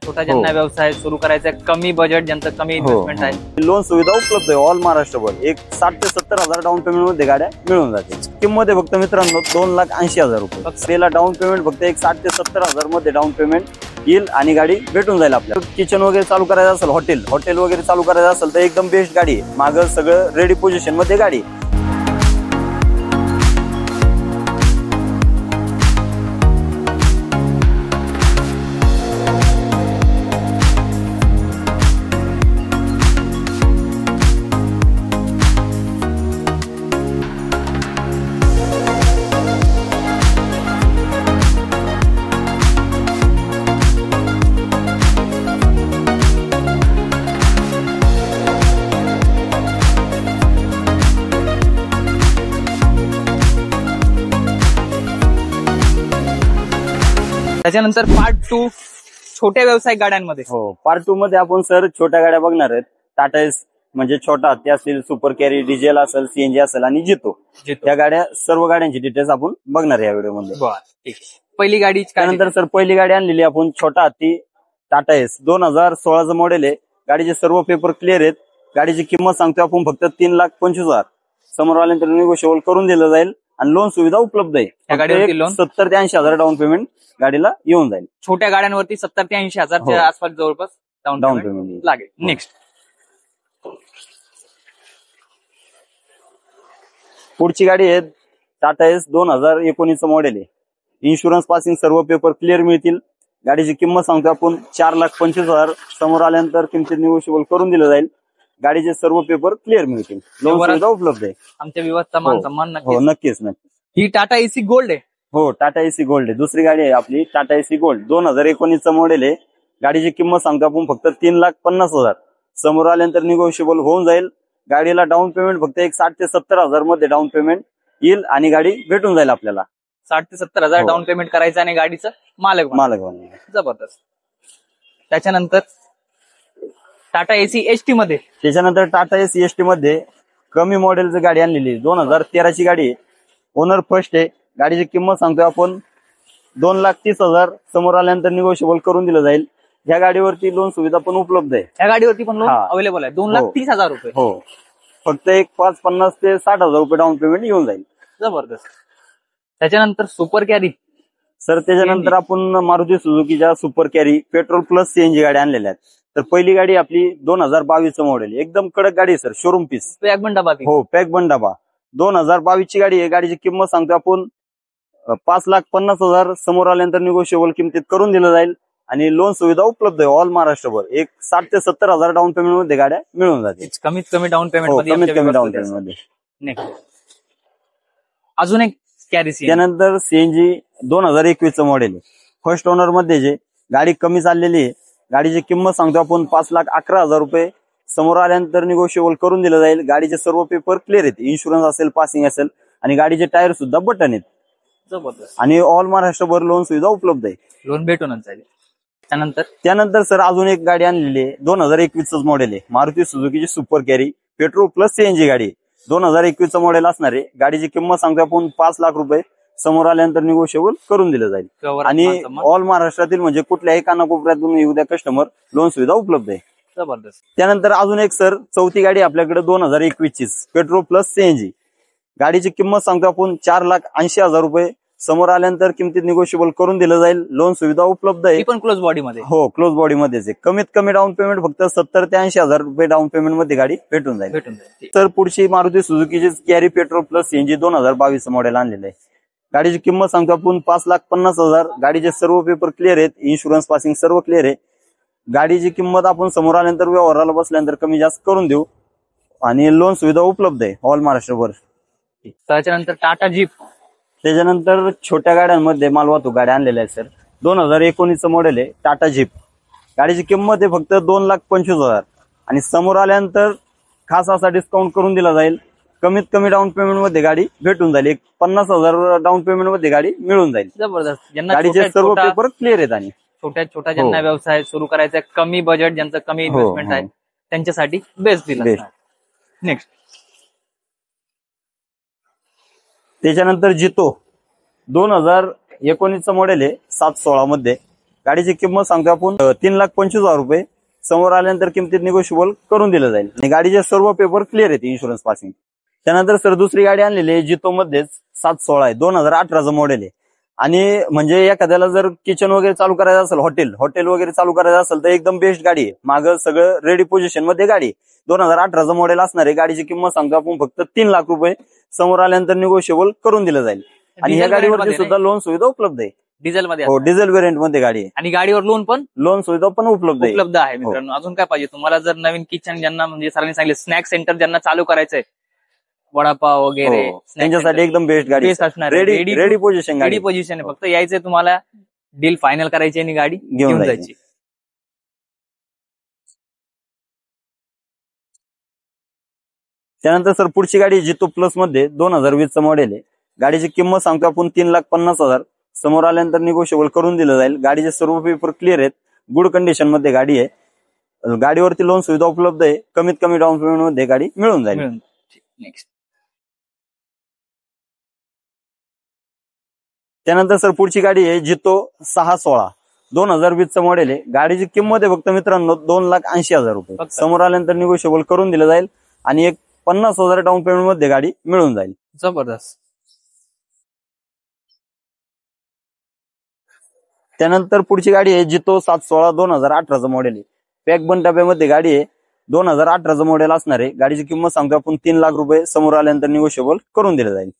छोटा ज्यांना व्यवसाय सुरू करायचा आहे, कमी बजेट ज्यांचं कमी इन्व्हेस्टमेंट आहे, लोन सुविधा उपलब्ध आहे ऑल महाराष्ट्रभर। एक 60 ते 70,000 डाऊन पेमेंट मध्ये गाड्या मिळून जाते। किंमत आहे फक्त मित्रांनो 2,80,000 रुपये। पहिला डाऊन पेमेंट फक्त एक 60 ते 70,000 मध्ये डाऊन पेमेंट येईल आणि गाडी भेटून जाईल आपल्याला। किचन वगैरे चालू करायचं असेल, हॉटेल वगैरे चालू करायचं असेल तर एकदम बेस्ट गाडी आहे। मागं सगळं रेडी पोझिशन मध्ये गाडी आहे। त्याच्यानंतर पार्ट 2 छोट्या व्यावसायिक गाड्यांमध्ये। हो, पार्ट 2 मध्ये आपण सर छोट्या गाड्या बघणार आहेत। टाटा एस म्हणजे छोटा ते असतील, सुपर कॅरी, डिझेल असेल, सीएनजी असेल आणि जितो या गाड्या, सर्व गाड्यांची डिटेल्स आपण बघणार या व्हिडिओ मध्ये। पहिली गाडी त्यानंतर सर पहिली गाडी आणलेली आपण छोटा हत्ती टाटा एस 2016चं मॉडेल आहे। गाडीचे सर्व पेपर क्लिअर आहेत। गाडीची किंमत सांगतो आपण फक्त 3,25,000। समोर आल्यानंतर निगोशिएबल करून दिलं जाईल आणि लोन सुविधा उपलब्ध आहे। या गाडीवरती लोन 70 ते 80,000 डाऊन पेमेंट गाडीला येऊन जाईल। छोट्या गाड्यांवरती 70 ते 80,000च्या आसपास जवळपास डाऊन पेमेंट लागेल। नेक्स्ट पुढची गाडी आहे टाटा एस 2019चं मॉडेल आहे। इन्शुरन्स पासिंग सर्व पेपर क्लिअर मिळतील। गाडीची किंमत सांगतो आपण 4,25,000। समोर आल्यानंतर किमतीत निगोशिएबल करून दिलं जाईल। गाडीचे सर्व पेपर क्लिअर मिळतील। लोन सुविधा उपलब्ध आहे। आमच्या विवादचा मान सन्मान नक्कीच। ही टाटा एसी गोल्ड आहे। हो, टाटा एसी गोल्ड आहे। दुसरी गाडी आहे आपली टाटा एसी गोल्ड 2019चं मॉडेल आहे। गाडीची किंमत सांगतो आपण फक्त 3,50,000। समोर आल्यानंतर निगोशिएबल होऊन जाईल। गाडीला डाऊन पेमेंट फक्त एक 60 ते 70,000 मध्ये डाऊन पेमेंट येईल आणि गाडी भेटून जाईल आपल्याला। 60 ते 70,000 डाऊन पेमेंट करायचं आणि गाडीचं मालक जबरदस्त। त्याच्यानंतर टाटा एसी एसटी मध्ये, त्याच्यानंतर टाटा एसी एसटी मध्ये कमी मॉडेलची गाडी आणलेली 2013ची गाडी आहे। ओनर फर्स्ट आहे। गाडीची किंमत सांगतोय आपण 2,30,000। समोर आल्यानंतर निगोशिएबल करून दिलं जाईल। या गाडीवरती लोन सुविधा पण उपलब्ध आहे। या गाडीवरती पण लोन अवेलेबल आहे 2,30,000 रुपये। हो, फक्त एक 50 ते 60,000 रुपये डाऊन पेमेंट येऊन जाईल। जबरदस्त। त्याच्यानंतर सुपर कॅरी सर, त्याच्यानंतर आपण मारुती सुझुकीच्या Super Carry petrol plus CNG गाड्या आणलेल्या आहेत। तर पहिली गाडी आपली 2022चं मॉडेल, एकदम कडक गाडी आहे सर, शोरूम पीस, पॅक बंड डबा। हो, पॅक बंड डबा 2022ची गाडी आहे। गाडीची किंमत सांगतो आपण 5,50,000। समोर आल्यानंतर निगोशिएबल किमतीत करून दिलं जाईल आणि लोन सुविधा उपलब्ध आहे ऑल महाराष्ट्रभर। एक 60 ते 70,000 डाऊन पेमेंट मध्ये गाड्या मिळून जातील। कमीत कमी डाऊन पेमेंट मध्ये। अजून एक कॅरी त्यानंतर सीएनजी 2021चं मॉडेल आहे। फर्स्ट ओनर मध्ये जे गाडी कमी चाललेली आहे। गाडीची किंमत सांगतो आपण 5,11,000 रुपये। समोर आल्यानंतर निगोशिएबल करून दिलं जाईल। गाडीचे सर्व पेपर क्लिअर आहेत। इन्शुरन्स असेल, पासिंग असेल आणि गाडीचे टायर सुद्धा बटन आहेत। जबरदस्त। आणि ऑल महाराष्ट्रभर लोन सुविधा उपलब्ध आहे। लोन भेटूनच जाईल। त्यानंतर सर अजून एक गाडी आणलेली आहे 2021चं मॉडेल आहे। मारुती सुझुकीची Super Carry petrol plus CNG गाडी आहे। 2021चं मॉडेल असणार आहे। गाडीची किंमत सांगतो आपण 5,00,000 रुपये। समोर आल्यानंतर निगोशिएबल करून दिलं जाईल आणि ऑल महाराष्ट्रातील म्हणजे कुठल्याही कानाकोपऱ्यातून येऊ द्या कस्टमर, लोन सुविधा उपलब्ध आहे। जबरदस्त। त्यानंतर अजून एक सर चौथी गाडी आपल्याकडे 2021ची पेट्रोल प्लस सीएनजी। गाडीची किंमत सांगतो आपण 4,80,000 रुपये। समोर आल्यानंतर किमतीत निगोशिएबल करून दिलं जाईल। लोन सुविधा उपलब्ध आहे। पण क्लोज बॉडी मध्ये, हो, क्लोज बॉडी मध्येच आहे। कमीत कमी डाऊन पेमेंट फक्त 70 ते 80,000 रुपये डाऊन पेमेंट मध्ये गाडी भेटून जाईल। तर पुढची मारुती सुझुकीची कॅरी पेट्रोल प्लस सीएनजी 2022चं मॉडेल आणलेलं आहे। गाडीची किंमत सांगतो आपण 5,50,000। गाडीचे सर्व पेपर क्लिअर आहेत। इन्शुरन्स पासिंग सर्व क्लिअर आहे। गाडीची किंमत आपण समोर आल्यानंतर व्यवहाराला बसल्यानंतर कमी जास्त करून देऊ आणि लोन सुविधा उपलब्ध आहे ऑल महाराष्ट्रभर। त्याच्यानंतर टाटा जीप, त्याच्यानंतर छोट्या गाड्यांमध्ये मालवाहतूक गाड्या आणलेल्या आहेत सर। 2019चं मॉडेल आहे टाटा जीप। गाडीची किंमत आहे फक्त 2,25,000 आणि समोर आल्यानंतर खास असा डिस्काउंट करून दिला जाईल। कमीत कमी डाऊन पेमेंट मध्ये गाडी भेटून जाईल। एक 50,000 डाऊन पेमेंट मध्ये गाडी मिळून जाईल। जबरदस्त। गाडीचे सर्व पेपर क्लिअर आहेत आणि छोट्या ज्यांना व्यवसाय सुरू करायचा आहे, कमी बजेट ज्यांचं कमी इन्व्हेस्टमेंट आहे त्यांच्यासाठी बेस्ट दिला। नेक्स्ट त्याच्यानंतर जितो 2019चं मॉडेल आहे 716 मध्ये। गाडीची किंमत सांगतो आपण 3,25,000 रुपये. समोर आल्यानंतर किमतीत निगोशिएबल करून दिलं जाईल आणि गाडीचे सर्व पेपर क्लिअर आहेत इन्शुरन्स पासिंग. त्यानंतर सर दुसरी गाडी आणलेली आहे जितो मध्येच 716 आहे, 2018चं मॉडेल आहे. आणि म्हणजे एखाद्याला जर किचन वगैरे चालू करायचं असेल, हॉटेल वगैरे चालू करायचं असेल तर एकदम बेस्ट गाडी आहे. मागं सगळं रेडी पोझिशन मध्ये गाडी आहे. 2018चं मॉडेल असणार आहे. गाडीची किंमत सांगतो आपण फक्त 3 लाख रुपये. समोर आल्यानंतर निगोशिएबल करून दिलं जाईल आणि ह्या गाडीवरती सुद्धा लोन सुविधा उपलब्ध आहे. डिझेल मध्ये हो, डिझेल व्हेरियंट मध्ये गाडी आहे आणि गाडीवर लोन सुविधा पण उपलब्ध आहे मित्रांनो. अजून काय पाहिजे तुम्हाला? जर नवीन किचन ज्यांना म्हणजे सरांनी सांगितले स्नॅक सेंटर ज्यांना चालू करायचंय, वडापाव वगैरे त्यांच्यासाठी एकदम बेस्ट गाडी असणार. रेडी पोझिशन रेडी पोझिशन आहे. फक्त यायचंय तुम्हाला, डील फायनल करायची आणि गाडी घेऊन जायची. त्यानंतर सर पुढची गाडी जितो प्लस मध्ये 2020चं मॉडेल आहे. गाडीची किंमत सांगतो आपण 3,50,000. समोर आल्यानंतर निगोशिएबल करून दिलं जाईल. गाडीचे सर्व पेपर क्लिअर आहेत, गुड कंडिशन मध्ये गाडी आहे. गाडीवरती लोन सुविधा उपलब्ध आहे. कमीत कमी डाऊन पेमेंट मध्ये गाडी मिळून जाईल. नेक्स्ट त्यानंतर सर पुढची गाडी आहे जितो 616, 2020चं मॉडेल आहे. गाडीची किंमत आहे फक्त मित्रांनो 2,80,000 रुपये. समोर आल्यानंतर निगोशिएबल करून दिलं जाईल आणि एक 50,000 डाऊन पेमेंट मध्ये गाडी मिळून जाईल. जबरदस्त. त्यानंतर पुढची गाडी आहे जितो 716, 2018चं मॉडेल आहे. पॅक बन डब्यामध्ये गाडी आहे. 2018चं मॉडेल असणार आहे. गाडीची किंमत सांगतो आपण 3 लाख रुपये. समोर आल्यानंतर निगोशिएबल करून दिलं जाईल.